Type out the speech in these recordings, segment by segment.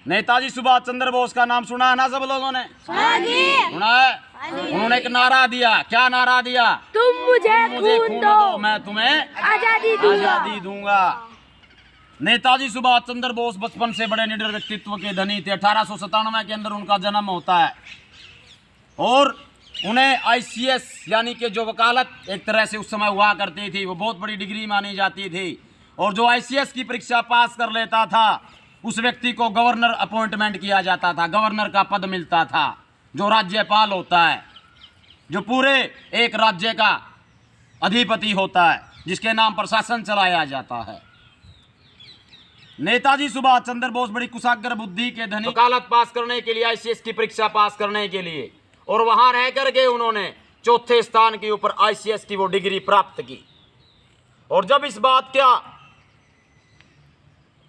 नेताजी सुभाष चंद्र बोस का नाम सुना है ना सब लोगों ने? सुना है। उन्होंने एक नारा दिया, क्या नारा दिया? तुम मुझे खून दो, मैं तुम्हें आजादी दूंगा। नेताजी सुभाष चंद्र बोस बचपन से बड़े निडर व्यक्तित्व के धनी थे। 1897 के अंदर उनका जन्म होता है और उन्हें ICS यानी कि जो वकालत एक तरह से उस समय हुआ करती थी, वो बहुत बड़ी डिग्री मानी जाती थी। और जो ICS की परीक्षा पास कर लेता था उस व्यक्ति को गवर्नर अपॉइंटमेंट किया जाता था, गवर्नर का पद मिलता था, जो राज्यपाल होता है, जो पूरे एक राज्य का अधिपति होता है, जिसके नाम पर शासन चलाया जाता है। नेताजी सुभाष चंद्र बोस बड़ी कुशाग्र बुद्धि के धनी, वकालत पास करने के लिए, ICS की परीक्षा पास करने के लिए, और वहां रह करके उन्होंने चौथे स्थान के ऊपर ICS की वो डिग्री प्राप्त की। और जब इस बात का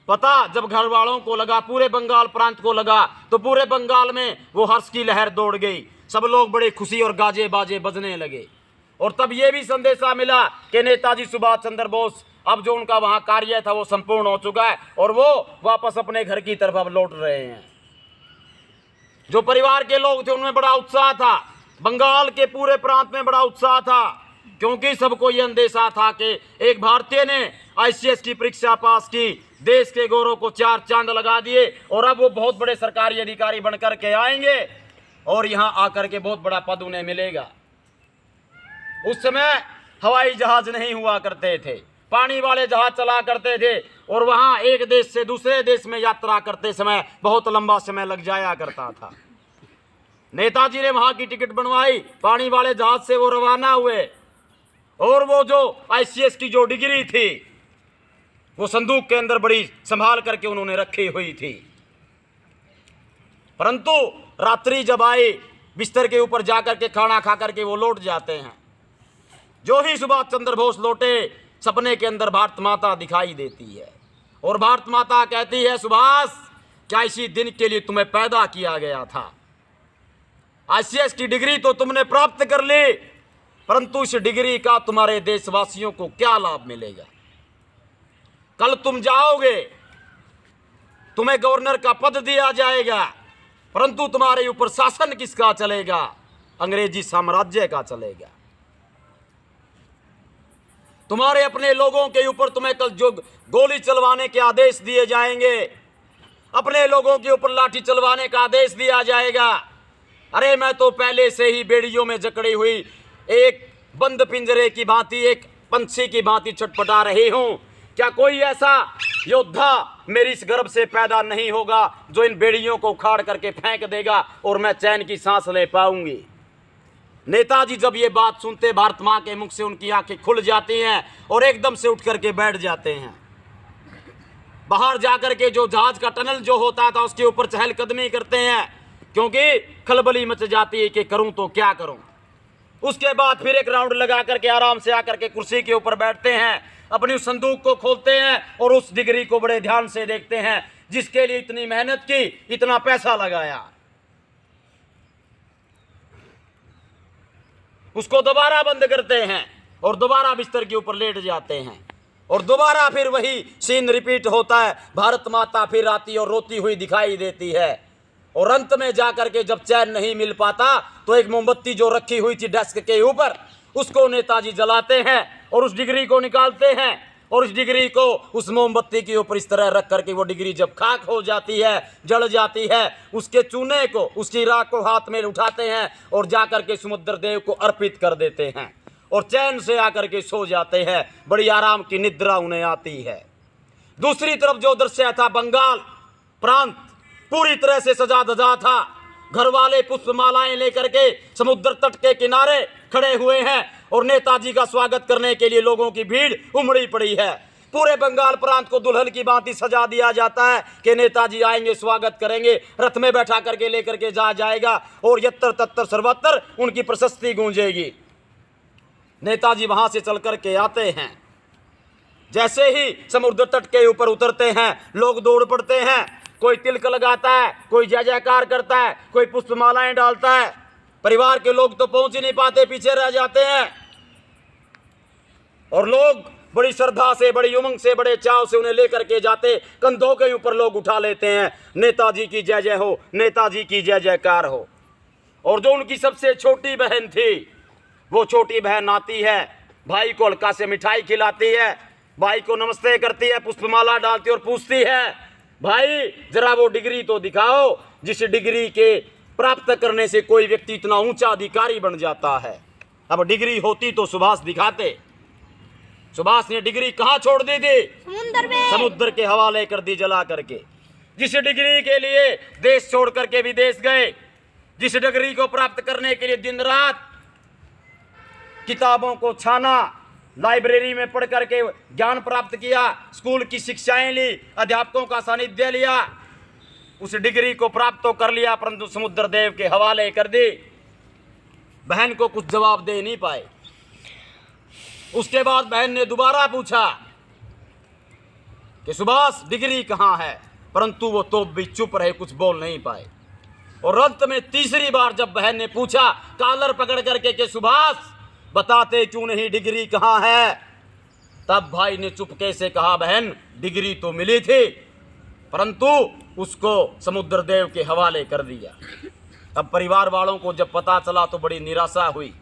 पता जब घर वालों को लगा, पूरे बंगाल प्रांत को लगा, तो पूरे बंगाल में वो हर्ष की लहर दौड़ गई। सब लोग बड़े खुशी और गाजे बाजे बजने लगे। और तब ये भी संदेशा मिला कि नेताजी सुभाष चंद्र बोस, अब जो उनका वहां कार्य था वो संपूर्ण हो चुका है और वो वापस अपने घर की तरफ अब लौट रहे हैं। जो परिवार के लोग थे उनमें बड़ा उत्साह था, बंगाल के पूरे प्रांत में बड़ा उत्साह था, क्योंकि सबको ये अंदेशा था कि एक भारतीय ने ICS की परीक्षा पास की, देश के गौरव को 4 चांद लगा दिए और अब वो बहुत बड़े सरकारी अधिकारी बनकर के आएंगे और यहाँ आकर के बहुत बड़ा पद उन्हें मिलेगा। उस समय हवाई जहाज नहीं हुआ करते थे, पानी वाले जहाज चला करते थे और वहाँ एक देश से दूसरे देश में यात्रा करते समय बहुत लंबा समय लग जाया करता था। नेताजी ने वहाँ की टिकट बनवाई, पानी वाले जहाज से वो रवाना हुए और वो जो ICS की जो डिग्री थी वो संदूक के अंदर बड़ी संभाल करके उन्होंने रखी हुई थी। परंतु रात्रि जब आई, बिस्तर के ऊपर जाकर के खाना खा करके वो लौट जाते हैं। जो ही सुभाष चंद्र बोस लौटे, सपने के अंदर भारत माता दिखाई देती है और भारत माता कहती है, सुभाष, क्या इसी दिन के लिए तुम्हें पैदा किया गया था? ICS की डिग्री तो तुमने प्राप्त कर ली, परंतु इस डिग्री का तुम्हारे देशवासियों को क्या लाभ मिलेगा? कल तुम जाओगे, तुम्हें गवर्नर का पद दिया जाएगा, परंतु तुम्हारे ऊपर शासन किसका चलेगा? अंग्रेजी साम्राज्य का चलेगा। तुम्हारे अपने लोगों के ऊपर तुम्हें कल जो गोली चलवाने के आदेश दिए जाएंगे, अपने लोगों के ऊपर लाठी चलवाने का आदेश दिया जाएगा। अरे मैं तो पहले से ही बेड़ियों में जकड़ी हुई एक बंद पिंजरे की भांति, एक पंछी की भांति छटपटा रही हूं। क्या कोई ऐसा योद्धा मेरी इस गर्भ से पैदा नहीं होगा जो इन बेड़ियों को उखाड़ करके फेंक देगा और मैं चैन की सांस ले पाऊंगी? नेताजी जब ये बात सुनते, भारत माँ के मुख से उनकी आंखें खुल जाती हैं और एकदम से उठ करके बैठ जाते हैं। बाहर जाकर के जो जहाज का टनल जो होता था उसके ऊपर चहलकदमी करते हैं, क्योंकि खलबली मच जाती है कि करूं तो क्या करूं। उसके बाद फिर एक राउंड लगा करके आराम से आकर के कुर्सी के ऊपर बैठते हैं, अपनी उस संदूक को खोलते हैं और उस डिग्री को बड़े ध्यान से देखते हैं जिसके लिए इतनी मेहनत की, इतना पैसा लगाया। उसको दोबारा बंद करते हैं और दोबारा बिस्तर के ऊपर लेट जाते हैं और दोबारा फिर वही सीन रिपीट होता है। भारत माता फिर आती और रोती हुई दिखाई देती है और अंत में जाकर के जब चैन नहीं मिल पाता तो एक मोमबत्ती जो रखी हुई थी डेस्क के ऊपर, उसको नेताजी जलाते हैं और उस डिग्री को निकालते हैं और उस डिग्री को उस मोमबत्ती के ऊपर इस तरह रख करके वो डिग्री जब खाक हो जाती है, जल जाती है, उसके चूने को, उसकी राख को हाथ में उठाते हैं और जाकर के समुद्र देव को अर्पित कर देते हैं और चैन से आकर के सो जाते हैं। बड़ी आराम की निद्रा उन्हें आती है। दूसरी तरफ जो दृश्य था, बंगाल प्रांत पूरी तरह से सजा धजा था। घर वाले पुष्पमालाएं लेकर के समुद्र तट के किनारे खड़े हुए हैं और नेताजी का स्वागत करने के लिए लोगों की भीड़ उमड़ी पड़ी है। पूरे बंगाल प्रांत को दुल्हन की भांति सजा दिया जाता है कि नेताजी आएंगे, स्वागत करेंगे, रथ में बैठा करके लेकर के जाएगा और यत्तर तत्तर सर्वत्र उनकी प्रशस्ति गूंजेगी। नेताजी वहां से चल करके आते हैं, जैसे ही समुद्र तट के ऊपर उतरते हैं लोग दौड़ पड़ते हैं। कोई तिलक लगाता है, कोई जय जयकार करता है, कोई पुष्पमालाएं डालता है। परिवार के लोग तो पहुंच ही नहीं पाते, पीछे रह जाते हैं और लोग बड़ी श्रद्धा से, बड़ी उमंग से, बड़े चाव से उन्हें लेकर के जाते, कंधों के ऊपर लोग उठा लेते हैं, नेताजी की जय जय हो, नेताजी की जय जयकार हो। और जो उनकी सबसे छोटी बहन थी, वो छोटी बहन आती है, भाई को हल्का से मिठाई खिलाती है, भाई को नमस्ते करती है, पुष्पमाला डालती है और पूछती है, भाई जरा वो डिग्री तो दिखाओ जिस डिग्री के प्राप्त करने से कोई व्यक्ति इतना ऊंचा अधिकारी बन जाता है। अब डिग्री होती तो सुभाष दिखाते। सुभाष ने डिग्री कहाँ छोड़ दी थी? समुद्र में। समुद्र के हवाले कर दी जला करके। जिस डिग्री के लिए देश छोड़ करके विदेश गए, जिस डिग्री को प्राप्त करने के लिए दिन रात किताबों को छाना, लाइब्रेरी में पढ़ करके ज्ञान प्राप्त किया, स्कूल की शिक्षाएं ली, अध्यापकों का सानिध्य लिया, उस डिग्री को प्राप्त तो कर लिया, परंतु समुद्र देव के हवाले कर दी। बहन को कुछ जवाब दे नहीं पाए। उसके बाद बहन ने दोबारा पूछा कि सुभाष डिग्री कहाँ है, परंतु वो तो भी चुप रहे, कुछ बोल नहीं पाए। और अंत में तीसरी बार जब बहन ने पूछा कॉलर पकड़ करके कि सुभाष बताते क्यों नहीं डिग्री कहाँ है, तब भाई ने चुपके से कहा, बहन डिग्री तो मिली थी परंतु उसको समुद्र देव के हवाले कर दिया। अब परिवार वालों को जब पता चला तो बड़ी निराशा हुई।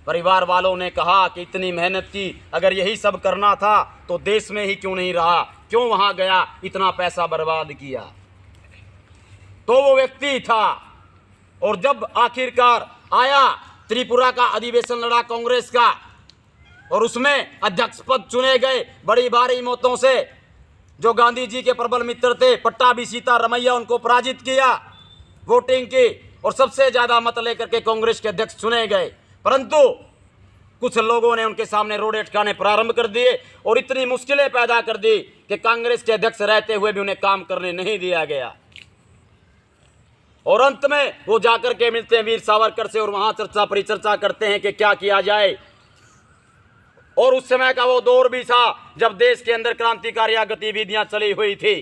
परिवार वालों ने कहा कि इतनी मेहनत की, अगर यही सब करना था तो देश में ही क्यों नहीं रहा, क्यों वहां गया, इतना पैसा बर्बाद किया। तो वो व्यक्ति था। और जब आखिरकार आया, त्रिपुरा का अधिवेशन लड़ा कांग्रेस का, और उसमें अध्यक्ष पद चुने गए बड़ी भारी मतों से। जो गांधी जी के प्रबल मित्र थे पट्टाभी सीतारमैया, उनको पराजित किया वोटिंग की, और सबसे ज्यादा मत लेकर के कांग्रेस के अध्यक्ष चुने गए। परंतु कुछ लोगों ने उनके सामने रोड़े अटकाने प्रारंभ कर दिए और इतनी मुश्किलें पैदा कर दी कि कांग्रेस के अध्यक्ष रहते हुए भी उन्हें काम करने नहीं दिया गया। और अंत में वो जाकर के मिलते हैं वीर सावरकर से और वहां चर्चा परिचर्चा करते हैं कि क्या किया जाए। और उस समय का वो दौर भी था जब देश के अंदर क्रांतिकारी गतिविधियां चली हुई थी।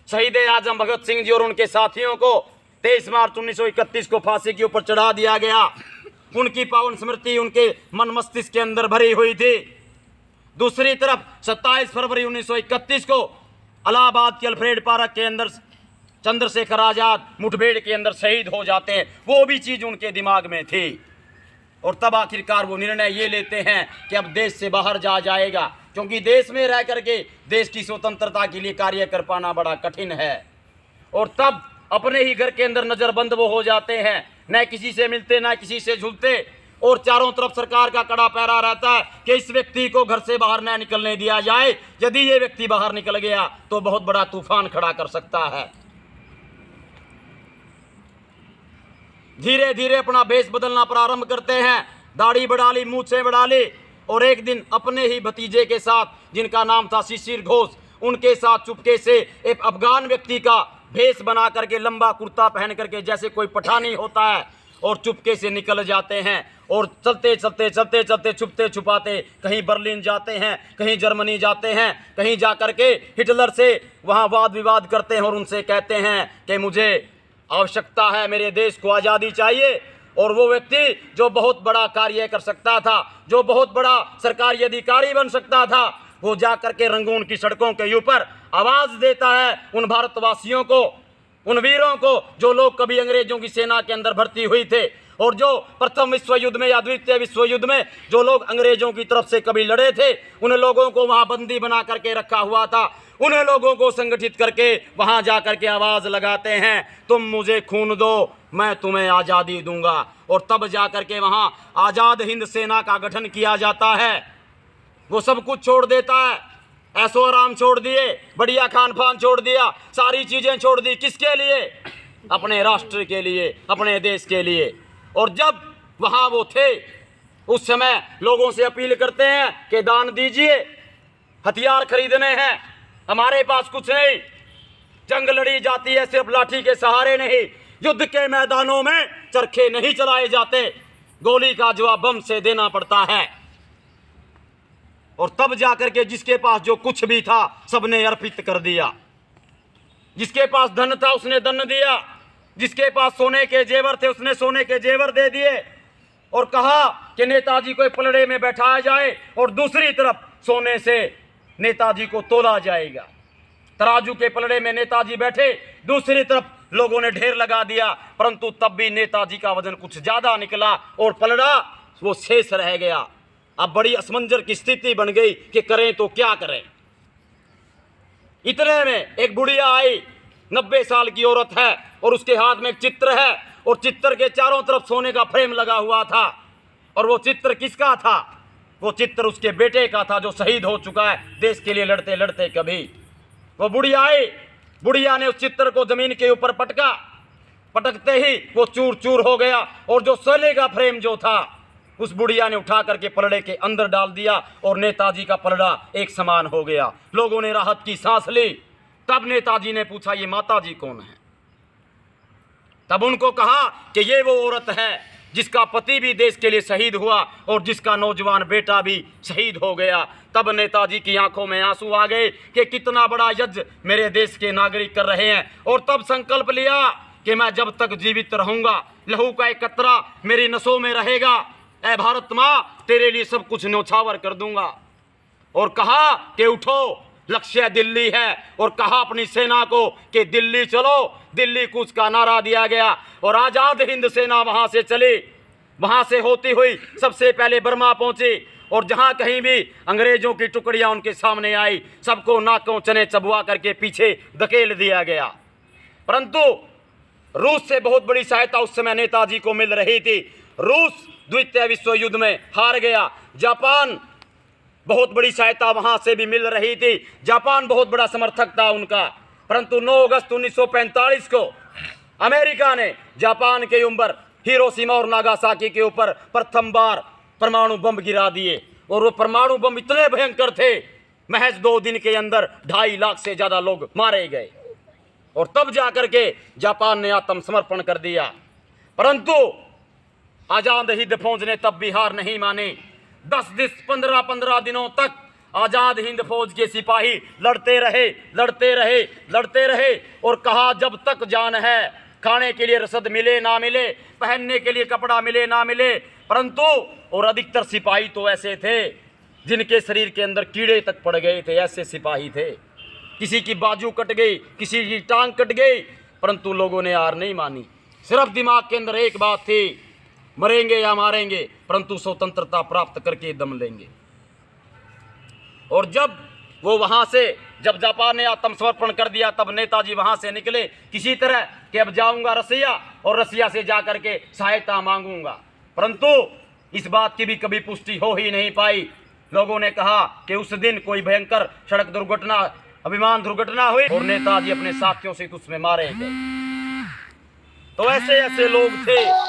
शहीद आजम भगत सिंह जी और उनके साथियों को 23 मार्च 1931 को फांसी के ऊपर चढ़ा दिया गया। उनकी पावन स्मृति उनके मन मस्तिष्क के अंदर भरी हुई थी। दूसरी तरफ 27 फरवरी 1931 को इलाहाबाद के अल्फ्रेड पार्क के अंदर चंद्रशेखर आजाद मुठभेड़ के अंदर शहीद हो जाते हैं, वो भी चीज उनके दिमाग में थी। और तब आखिरकार वो निर्णय ये लेते हैं कि अब देश से बाहर जाएगा, क्योंकि देश में रह करके देश की स्वतंत्रता के लिए कार्य कर पाना बड़ा कठिन है। और तब अपने ही घर के अंदर नजरबंद वो हो जाते हैं, न किसी से मिलते न किसी से झुलते, और चारों तरफ सरकार का कड़ा पहरा रहता है कि इस व्यक्ति को घर से बाहर न निकलने दिया जाए, यदि ये व्यक्ति बाहर निकल गया तो बहुत बड़ा तूफान खड़ा कर सकता है। धीरे धीरे अपना भेष बदलना प्रारंभ करते हैं, दाढ़ी बढ़ा ली, मूछें बढ़ा ली, और एक दिन अपने ही भतीजे के साथ जिनका नाम था शिशिर घोष, उनके साथ चुपके से एक अफगान व्यक्ति का भेष बना करके लंबा कुर्ता पहन करके जैसे कोई पठानी होता है, और चुपके से निकल जाते हैं। और चलते चलते चलते चलते छुपते छुपाते कहीं बर्लिन जाते हैं, कहीं जर्मनी जाते हैं, कहीं जा करके हिटलर से वहाँ वाद विवाद करते हैं और उनसे कहते हैं कि मुझे आवश्यकता है, मेरे देश को आज़ादी चाहिए। और वो व्यक्ति जो बहुत बड़ा कार्य कर सकता था, जो बहुत बड़ा सरकारी अधिकारी बन सकता था, वो जा करके रंगून की सड़कों के ऊपर आवाज़ देता है उन भारतवासियों को, उन वीरों को जो लोग कभी अंग्रेजों की सेना के अंदर भर्ती हुई थे, और जो प्रथम विश्व युद्ध में या द्वितीय विश्व युद्ध में जो लोग अंग्रेजों की तरफ से कभी लड़े थे, उन लोगों को वहाँ बंदी बना करके रखा हुआ था। उन्हें लोगों को संगठित करके वहाँ जा करके आवाज़ लगाते हैं, तुम मुझे खून दो, मैं तुम्हें आज़ादी दूंगा। और तब जा करके वहाँ आज़ाद हिंद सेना का गठन किया जाता है। वो सब कुछ छोड़ देता है, ऐशो आराम छोड़ दिए, बढ़िया खान पान छोड़ दिया, सारी चीज़ें छोड़ दी, किसके लिए? अपने राष्ट्र के लिए, अपने देश के लिए। और जब वहाँ वो थे, उस समय लोगों से अपील करते हैं कि दान दीजिए, हथियार खरीदने हैं, हमारे पास कुछ नहीं, जंग लड़ी जाती है सिर्फ लाठी के सहारे नहीं, युद्ध के मैदानों में चरखे नहीं चलाए जाते, गोली का जवाब बम से देना पड़ता है। और तब जाकर के जिसके पास जो कुछ भी था सबने अर्पित कर दिया। जिसके पास धन था उसने धन दिया, जिसके पास सोने के जेवर थे उसने सोने के जेवर दे दिए, और कहा कि नेताजी को पलड़े में बैठाया जाए। और दूसरी तरफ सोने से नेताजी को तोला जाएगा। तराजू के पलड़े में नेताजी बैठे, दूसरी तरफ लोगों ने ढेर लगा दिया, परंतु तब भी नेताजी का वजन कुछ ज्यादा निकला और पलड़ा वो शेष रह गया। अब बड़ी असमंजस की स्थिति बन गई कि करें तो क्या करें। इतने में एक बुढ़िया आई, 90 साल की औरत है और उसके हाथ में एक चित्र है और चित्र के चारों तरफ सोने का फ्रेम लगा हुआ था। और वो चित्र किसका था? वो चित्र उसके बेटे का था जो शहीद हो चुका है देश के लिए लड़ते लड़ते। कभी वो बुढ़िया आई, बुढ़िया ने उस चित्र को जमीन के ऊपर पटका, पटकते ही वो चूर चूर हो गया और जो सोने का फ्रेम जो था उस बुढ़िया ने उठा करके पलड़े के अंदर डाल दिया और नेताजी का पलड़ा एक समान हो गया। लोगों ने राहत की सांस ली। तब नेताजी ने पूछा, ये माताजी कौन है? तब उनको कहा कि ये वो औरत है जिसका पति भी देश के लिए शहीद हुआ और जिसका नौजवान बेटा भी शहीद हो गया। तब नेताजी की आंखों में आंसू आ गए कि कितना बड़ा यज्ञ मेरे देश के नागरिक कर रहे हैं। और तब संकल्प लिया कि मैं जब तक जीवित रहूंगा, लहू का एक कतरा मेरी नसों में रहेगा, ऐ भारत माँ तेरे लिए सब कुछ न्यौछावर कर दूंगा। और कहा कि उठो, लक्ष्य दिल्ली है। और कहा अपनी सेना को कि दिल्ली चलो, दिल्ली कूच का नारा दिया गया और आजाद हिंद सेना वहां से चली। वहां से होती हुई सबसे पहले बर्मा पहुंची और जहां कहीं भी अंग्रेजों की टुकड़ियां उनके सामने आई, सबको नाकों चने चबुआ करके पीछे धकेल दिया गया। परंतु रूस से बहुत बड़ी सहायता उस समय नेताजी को मिल रही थी। रूस द्वितीय विश्व युद्ध में हार गया। जापान बहुत बड़ी सहायता वहां से भी मिल रही थी। जापान बहुत बड़ा समर्थक था उनका। परंतु 9 अगस्त 1945 को अमेरिका ने जापान के ऊपर हिरोशिमा और नागासाकी के ऊपर प्रथम बार परमाणु बम गिरा दिए और वो परमाणु बम इतने भयंकर थे, महज 2 दिन के अंदर 2.5 लाख से ज्यादा लोग मारे गए। और तब जाकर के जापान ने आत्मसमर्पण कर दिया। परंतु आजाद हिंद फौज ने तब भी हार नहीं मानी। 15 दिनों तक आजाद हिंद फौज के सिपाही लड़ते रहे और कहा जब तक जान है, खाने के लिए रसद मिले ना मिले, पहनने के लिए कपड़ा मिले ना मिले। परंतु और अधिकतर सिपाही तो ऐसे थे जिनके शरीर के अंदर कीड़े तक पड़ गए थे, ऐसे सिपाही थे। किसी की बाजू कट गई, किसी की टांग कट गई, परंतु लोगों ने हार नहीं मानी। सिर्फ दिमाग के अंदर एक बात थी, मरेंगे या मारेंगे, परंतु स्वतंत्रता प्राप्त करके दम लेंगे। और जब वो वहां से, जब जापान ने आत्मसमर्पण कर दिया, तब नेताजी वहां से निकले किसी तरह कि अब जाऊंगा रसिया और रसिया से जाकर के सहायता मांगूंगा। परंतु इस बात की भी कभी पुष्टि हो ही नहीं पाई। लोगों ने कहा कि उस दिन कोई भयंकर सड़क दुर्घटना, विमान दुर्घटना हुई और नेताजी अपने साथियों से उसमें मारे गए। तो ऐसे ऐसे लोग थे